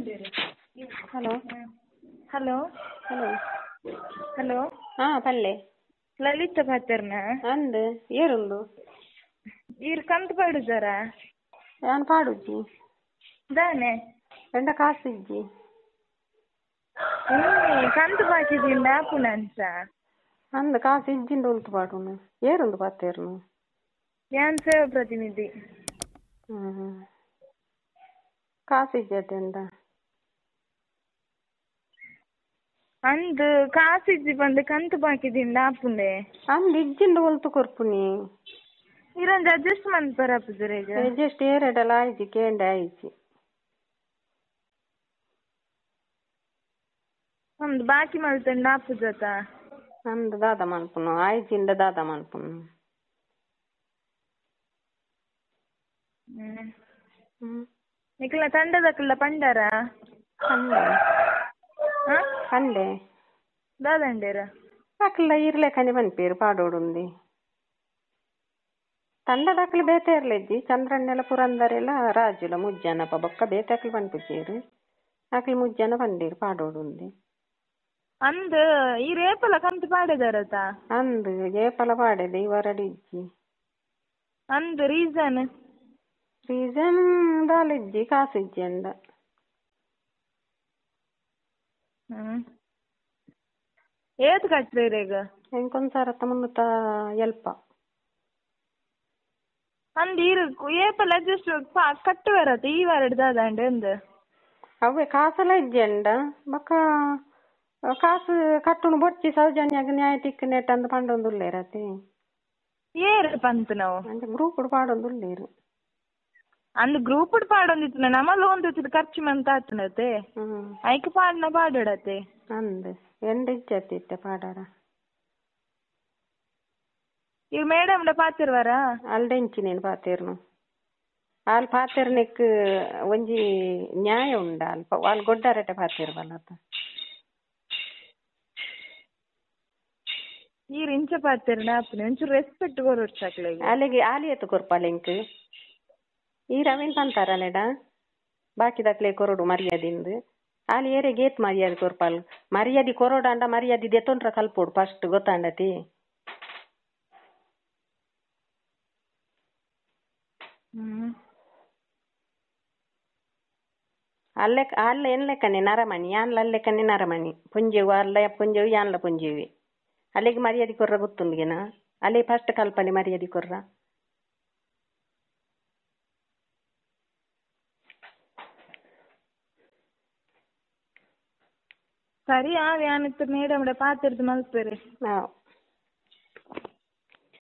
hello hello hello hello ಪಲ್ಲೆ ಲಲಿತ ಪಾತೆರ್ನ ಅಂದ್ ಏರುಂಡು ಈರ್ ಕಂತು ಪಾಡುಜಾರ ಯಾನ್ ಪಾಡುಜ್ಜಿ ದಾನೆ ಎಂಡ ಕಾಸಿಜ್ಜಿ ಕಂತು ಬಾಕಿದಿಂದ ಆಪುನಂಚ ಅಂದ್ ಕಾಸು ಇಜ್ಜಿಂಡು ಉಲ್ತು ಪಾಡುನು ಏರುಂಡು ಪಾತೆರ್ನು ಯಾನ್ ಸೇವಾ ಪ್ರತಿನಿಧಿ ಕಾಸು ಇಜ್ಜತೆಂಡ ಅಂದ್ ಕಾಸಿಜ್ಜಿ ಬಂದು ಕಂತು ಬಾಕಿದಿಂದ ಆಪುಂಡೆ ಅಂದ್ ಇಜ್ಜಿಂಡು ಉಲ್ತು ಕೊರ್ಪುನಿ ಇರೊಂದು ಅಡ್ಜಸ್ಟ್ ಮನ್ಪರಾಪುಜರ ಈಗ ಅಡ್ಜಸ್ಟ್ ಏರೆಡಲ ಆಯ್ಜಿ ಕೇಂಡೆ ಆಯ್ಜಿ ಒಂದು ಬಾಕಿ ಮಲ್ತಂಡ ಆಪುಜತ ಅಂದ್ ದಾದ ಮನ್ಪುನು ಆಯ್ಜಿಂದ ದಾದ ಮನ್ಪುನು ನಿಕ್ಲ ತಂಡದಕ್ಲ ಪಂಡಾರ ಕಂಡೆ ಕಂಡೆ ದಾದಂಡೇರ ಅಕ್ಲ ಇರ್ಲೆಕನೆ ಪನ್ಪೇರು ಪಾಡೋಡುಂದಿ ತಂಡದಕ್ಲು ಬೇತೆ ಇರ್ಲೆಜ್ಜಿ ಚಂದ್ರಣ್ಣೆಲ ಪುರಂದರೆಲ ರಾಜುಲ ಮುಜ್ಜನಪ ಬೊಕ್ಕ ಬೇತೆ ಅಕ್ಲು ಪನ್ಪುಜೇರು ಅಕ್ಲು ಮುಜ್ಜನ ಪಂಡೇರು ಪಾಡೋಡುಂದಿ ಅಂದ್ ಈ ರೇಪಲ ಕಂತು ಪಾಡೆದಾರತ ಅಂದ್ ಏಪಲ ಪಾಡೆದೆ ಇವರಡಿಜ್ಜಿ ಅಂದ್ ರೀಸನ್ ದಾಲಿಜ್ಜಿ ಕಾಸಿಜ್ಜಿ ಅಂಡ ಏತ್ ಕಟ್ರೇರ ಈಗ ಎಂಕೊಂದ್ 1300 ಎಲ್ಪ ಅಂದ್ ಈರು ಏಪಲ ಅಡ್ಜಸ್ಟ್ ಕಟ್ಟುವರತ ಈ ವಾರ ದಾದಂಡೆ ಅಂದ್ ಅವೇ ಕಾಸೆಲ್ಲ ಇಜ್ಜಿ ಅಂಡ ಬೊಕ್ಕ ಕಾಸು ಕಟ್ಟುನು ಬೊಚ್ಚಿ ಸೌಜನ್ಯಾಗ ನ್ಯಾಯ ತಿಕ್ಕು ನೆಟ್ ಅಂದ್ ಪಂಡೊಂದುಲ್ಲೇರತಿ ಏರ್ ಪಂತ್ ನಾವು ಅಂದ್ರೆ ಗ್ರೂಪ್ ಪಾಡೊಂದುಲ್ಲೇರು ಅಂದ್ ಗ್ರೂಪ್ ಪಾಡೊಂದಿತ್ತು ನಮ್ಮ ಲೋನ್ ತೆತ್ತಿದ್ ಖರ್ಚು ಮಂತ್ ಆತನತೆ ಐಕ್ ಪಾಡ್ನ ಪಾಡೋಡತೆ ಅಂದ್ ಎಂಡ್ ಇಜ್ಜತ್ತಿತ್ತೆ ಪಾಡಾರ ಇವ್ ಮೇಡಮ್ಡ ಪಾತಿರ್ವಾರ ಅಲ್ಡೆಂಚಿ ನೀನು ಪಾತೇರ್ನು ಆಲ್ ಪಾತೆರ್ನೆಕ್ ಒಂಜಿ ನ್ಯಾಯ ಉಂಡ ಅಲ್ಪ ವಾಲ್ ಗೊಡ್ಡಾರಟೆ ಪಾತಿರ್ವಲ್ಲತ ಈರ್ ಇಂಚ ಪಾತೆರ್ನ ಆಪುನೆ ಒಂಚೂರು ರೆಸ್ಪೆಕ್ಟ್ ಕೊರೊಡ್ಸಕ್ಲೆ ಅಲ್ಲಿಗೆ ಆಲಿಯತ್ ಕೊರ್ಪಲೆಂಕ್ ಈ ರವೀನ್ ಪಂತಾರನೆಡ ಬಾಕಿದಕ್ಲೆ ಕೊರಡು ಮರ್ಯಾದಿಂದು ಆಲಿ ಏರೆ ಗೇತ್ ಮರ್ಯಾದೆ ಕೊರ್ಪಲ್ ಮರ್ಯಾದೆ ಕೊರೊಡಾಂಡ ಮರ್ಯಾದೆ ದೆತೊಂಡ್ರ ಕಲ್ಪೋಡು ಫಸ್ಟ್ ಗೊತ್ತಾಂಡತಿ ಅಲ್ಲ ಎನ್ಲೆಕ್ಕನೆ ನರಮಣಿ ಯಾನ್ಲ ಅಲ್ಲೆಕ್ಕನೆ ನರಮಣಿ ಪುಂಜೆವು ಅಲ್ಲ ಪುಂಜೆವು ಯಾನ್ಲ ಪುಂಜೆವಿ ಅಲ್ಲಿಗೆ ಮರ್ಯಾದೆ ಕೊರ್ರ ಗೊತ್ತುಂಡ್ಗೆನ ಅಲ್ಲಿ ಫಸ್ಟ್ ಕಲ್ಪನೆ ಮರ್ಯಾದೆ ಕೊರ್ರ ಸರಿ ಯಾನಿತ್ತು ಮೇಡಮ್ಡ ಪಾತಿರ್ದು ಮಲ್ಪೆರೆ